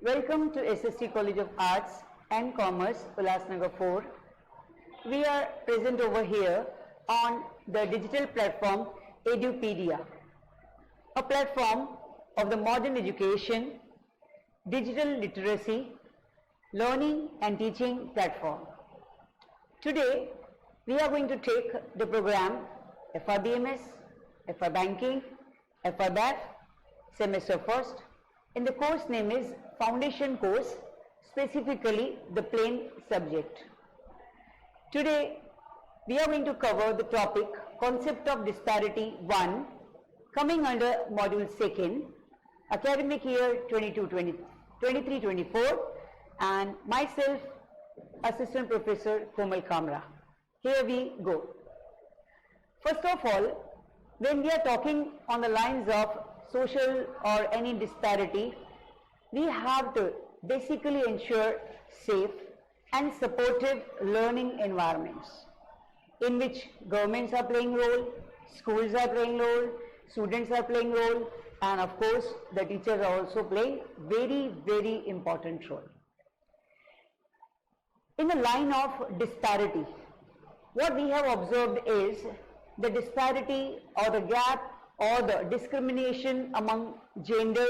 Welcome to SST College of Arts and Commerce, Ulhasnagar 4. We are present over here on the digital platform Edupedia, a platform of the modern education, digital literacy, learning and teaching platform. Today, we are going to take the program FY.BMS, FY Banking, FY.BAF, semester first, and the course name is Foundation Course, specifically the plain subject. Today, we are going to cover the topic Concept of Disparity-I, coming under Module 2nd, Academic Year 23-24, and myself, Assistant Professor KOMAL. Here we go. First of all, when we are talking on the lines of social or any disparity, we have to basically ensure safe and supportive learning environments in which governments are playing role, schools are playing role, students are playing role, and of course the teachers are also playing very important role. In the line of disparity, what we have observed is the disparity or the gap or the discrimination among gender,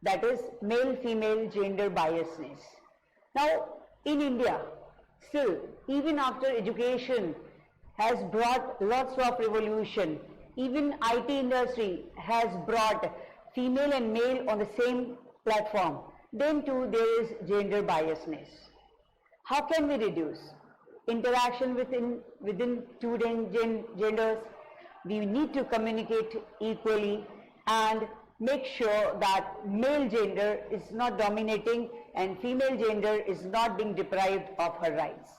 that is male-female gender biasness. Now in India, still even after education has brought lots of revolution, even IT industry has brought female and male on the same platform, then too there is gender biasness. How can we reduce interaction within two genders? We need to communicate equally and make sure that male gender is not dominating and female gender is not being deprived of her rights.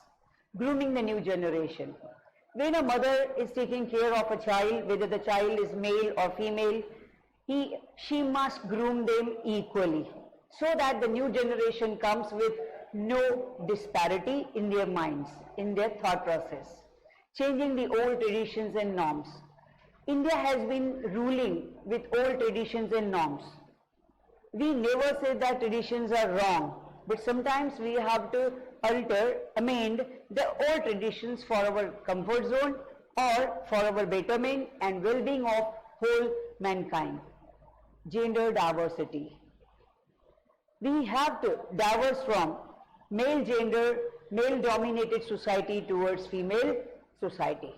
Grooming the new generation. When a mother is taking care of a child, whether the child is male or female, she must groom them equally so that the new generation comes with no disparity in their minds, in their thought process. Changing the old traditions and norms. India has been ruling with old traditions and norms. We never say that traditions are wrong, but sometimes we have to amend the old traditions for our comfort zone or for our betterment and well-being of whole mankind. Gender diversity. We have to diverse from male gender, male-dominated society towards female society.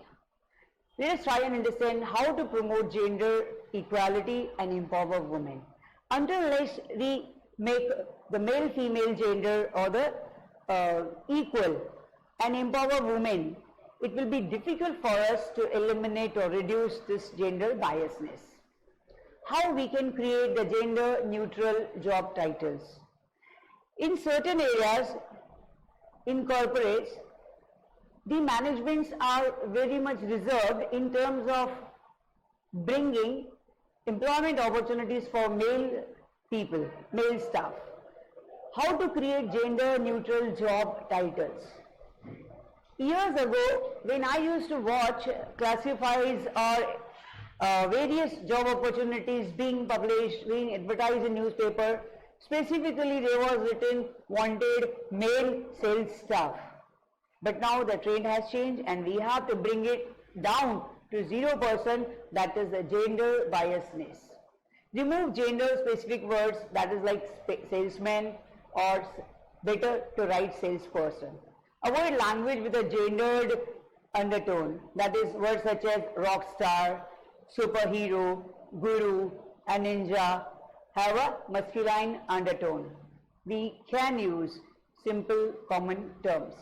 Let us try and understand how to promote gender equality and empower women. Unless we make the male-female gender or the equal and empower women, it will be difficult for us to eliminate or reduce this gender biasness. How we can create the gender-neutral job titles? In certain areas, in corporates, the managements are very much reserved in terms of bringing employment opportunities for male people, male staff. How to create gender neutral job titles? Years ago, when I used to watch classifieds or various job opportunities being published, being advertised in newspaper, specifically there was written wanted male sales staff. But now the trend has changed and we have to bring it down to 0%, that is the gender biasness. Remove gender specific words, that is like salesman or better to write salesperson. Avoid language with a gendered undertone, that is words such as rock star, superhero, guru and ninja have a masculine undertone. We can use simple common terms.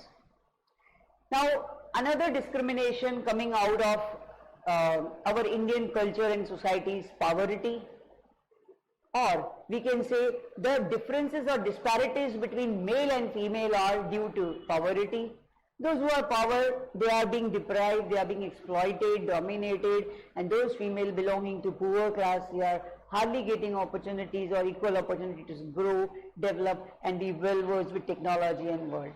Now, another discrimination coming out of our Indian culture and society is poverty, or we can say the differences or disparities between male and female are due to poverty. Those who are poor, they are being deprived, they are being exploited, dominated, and those female belonging to poor class, they are hardly getting opportunities or equal opportunities to grow, develop, and be well versed with technology and world.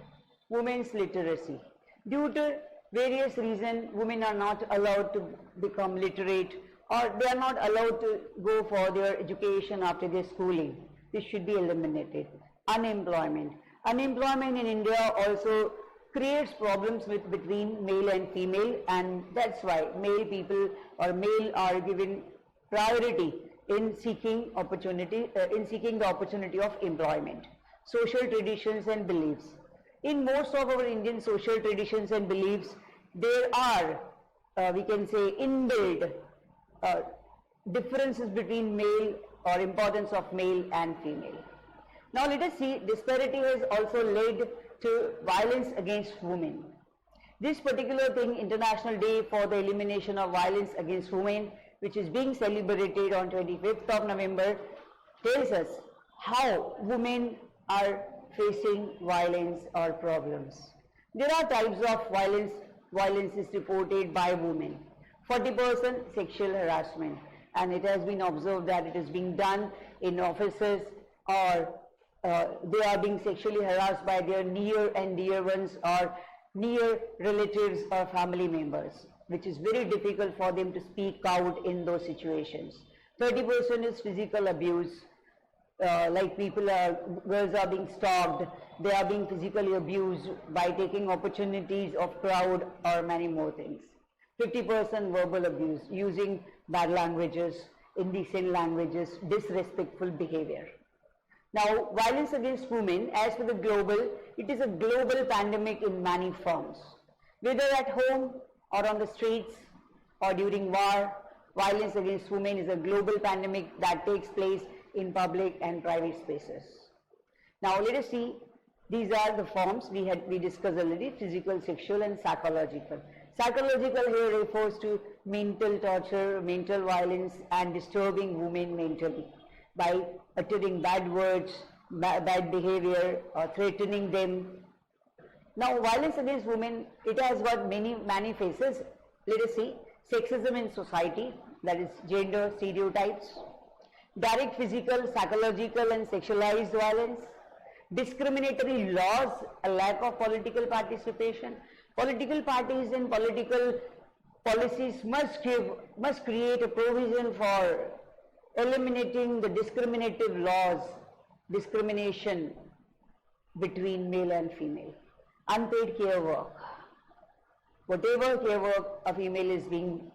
Women's literacy. Due to various reasons, women are not allowed to become literate or they are not allowed to go for their education after their schooling. This should be eliminated. Unemployment. Unemployment in India also creates problems between male and female, and that's why male people or male are given priority in seeking opportunity, the opportunity of employment. Social traditions and beliefs. In most of our Indian social traditions and beliefs, there are, we can say, inbuilt differences between male or importance of male and female. Now let us see, disparity has also led to violence against women. This particular thing, International Day for the Elimination of Violence Against Women, which is being celebrated on 25th of November, tells us how women are facing violence or problems. There are types of violence. Violence is reported by women. 40% sexual harassment, and it has been observed that it is being done in offices, or they are being sexually harassed by their near and dear ones or near relatives or family members, which is very difficult for them to speak out in those situations. 30% is physical abuse, like girls are being stalked, they are being physically abused by taking opportunities of crowd or many more things. 50% verbal abuse, using bad languages, indecent languages, disrespectful behavior. Now, violence against women, as for the global, it is a global pandemic in many forms. Whether at home or on the streets or during war, violence against women is a global pandemic that takes place in public and private spaces. Now, let us see, these are the forms we discussed already: physical, sexual and psychological. Psychological here refers to mental torture, mental violence and disturbing women mentally by uttering bad words, bad behavior, or threatening them. Now, violence against women, it has got many faces. Let us see, sexism in society, that is gender stereotypes, direct physical, psychological and sexualized violence, discriminatory laws, a lack of political participation. Political parties and political policies must create a provision for eliminating the discriminative laws, discrimination between male and female. Unpaid care work. Whatever care work a female is being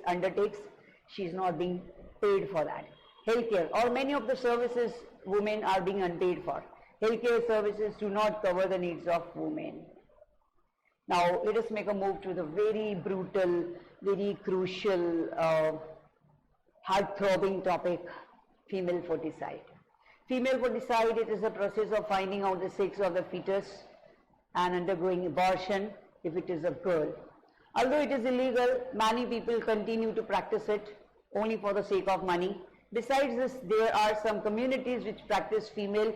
undertakes, she is not being paid for that. Healthcare, or many of the services women are being unpaid for. Healthcare services do not cover the needs of women. Now, let us make a move to the very brutal, very crucial, heart-throbbing topic, female foeticide. Female foeticide, it is a process of finding out the sex of the fetus and undergoing abortion if it is a girl. Although it is illegal, many people continue to practice it only for the sake of money. Besides this, there are some communities which practice female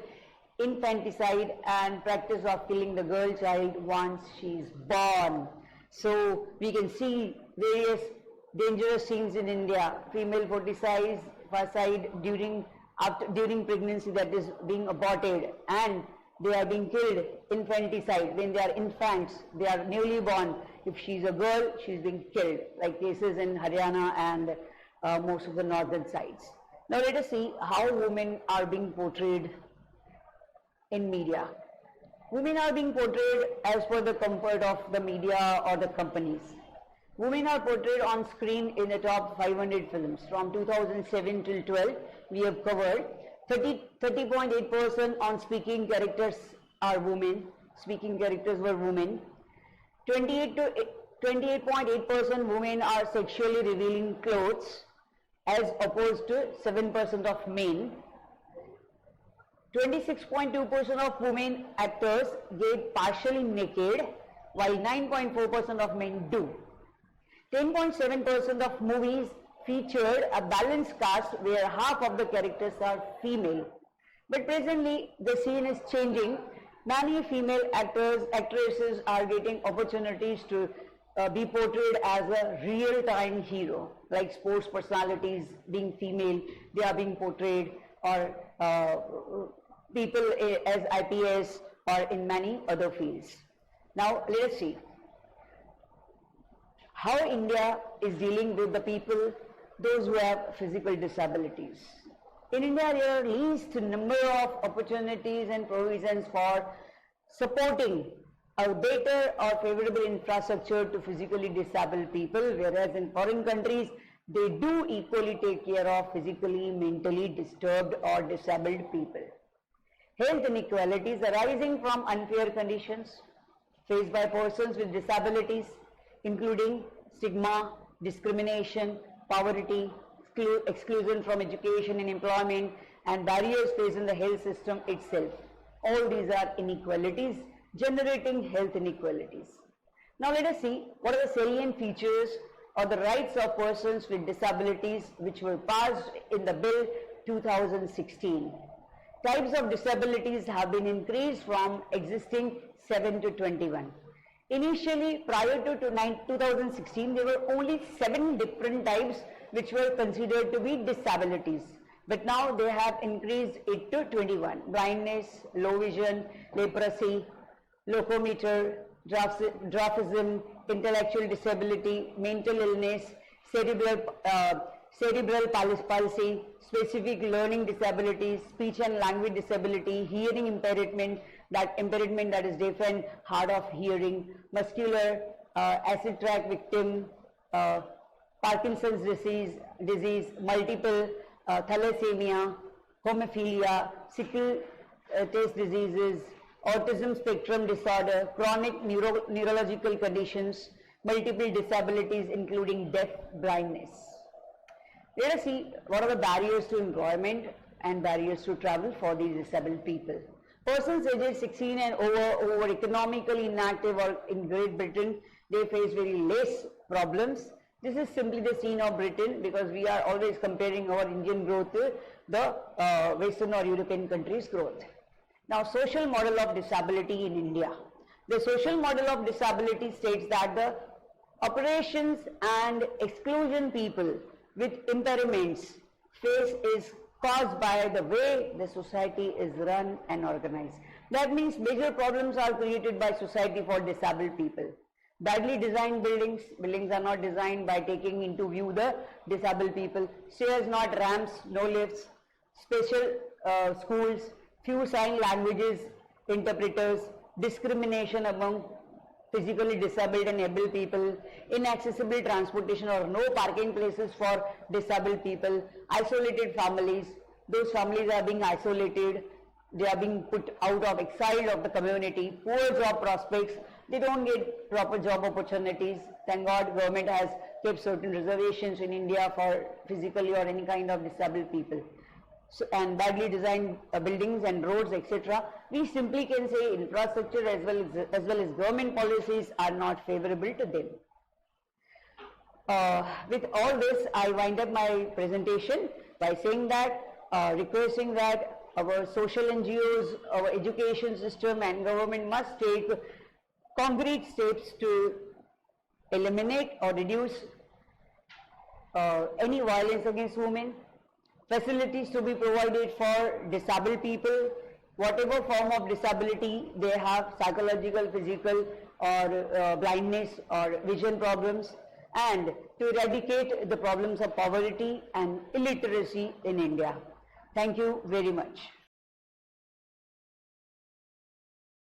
infanticide and practice of killing the girl child once she is born. So we can see various dangerous scenes in India: female foeticide during pregnancy, that is being aborted, and they are being killed infanticide when they are infants, they are newly born. If she is a girl, she is being killed, like cases in Haryana and most of the northern sides. Now let us see how women are being portrayed in media. Women are being portrayed as per the comfort of the media or the companies. Women are portrayed on screen in the top 500 films. From 2007 till 12, we have covered 30.8% on speaking characters are women. Speaking characters were women. 28.8% women are sexually revealing clothes, as opposed to 7% of men. 26.2% of women actors get partially naked, while 9.4% of men do. 10.7% of movies featured a balanced cast where half of the characters are female. But presently the scene is changing. Many female actresses are getting opportunities to be portrayed as a real-time hero, like sports personalities being female, they are being portrayed, or people as IPS or in many other fields. Now let us see how India is dealing with the people, those who have physical disabilities. In India, there are least number of opportunities and provisions for supporting a better or favorable infrastructure to physically disabled people, whereas in foreign countries, they do equally take care of physically, mentally disturbed or disabled people. Health inequalities arising from unfair conditions faced by persons with disabilities, including stigma, discrimination, poverty, exclusion from education and employment, and barriers faced in the health system itself. All these are inequalities generating health inequalities. Now let us see what are the salient features or the rights of persons with disabilities which were passed in the Bill 2016. Types of disabilities have been increased from existing 7 to 21. Initially, prior to 2016, there were only 7 different types which were considered to be disabilities. But now they have increased it to 21. Blindness, low vision, leprosy, locomotor, dwarfism, intellectual disability, mental illness, cerebral palsy, specific learning disabilities, speech and language disability, hearing impairment, that is deaf and hard of hearing, muscular, acid tract victim, Parkinson's disease, multiple thalassemia, hemophilia, sickle cell diseases, autism spectrum disorder, chronic neurological conditions, multiple disabilities including deaf, blindness. Let us see what are the barriers to employment and barriers to travel for these disabled people. Persons aged 16 and over economically inactive or in Great Britain, they face very less problems. This is simply the scene of Britain because we are always comparing our Indian growth to the Western or European countries' growth. Now, social model of disability in India. The social model of disability states that the operations and exclusion people with impairments face is caused by the way the society is run and organized. That means major problems are created by society for disabled people. Badly designed buildings are not designed by taking into view the disabled people. Stairs, not ramps, no lifts, special schools, few sign languages, interpreters, discrimination among physically disabled and able people, inaccessible transportation or no parking places for disabled people, isolated families, those families are being isolated, they are being put out of exile of the community, poor job prospects, they don't get proper job opportunities. Thank God government has kept certain reservations in India for physically or any kind of disabled people. So, and badly designed buildings and roads, etc. We simply can say infrastructure as well as government policies are not favorable to them. With all this, I wind up my presentation by saying that, requesting that our social NGOs, our education system and government must take concrete steps to eliminate or reduce any violence against women, facilities to be provided for disabled people, whatever form of disability they have, psychological, physical or blindness or vision problems, and to eradicate the problems of poverty and illiteracy in India. Thank you very much.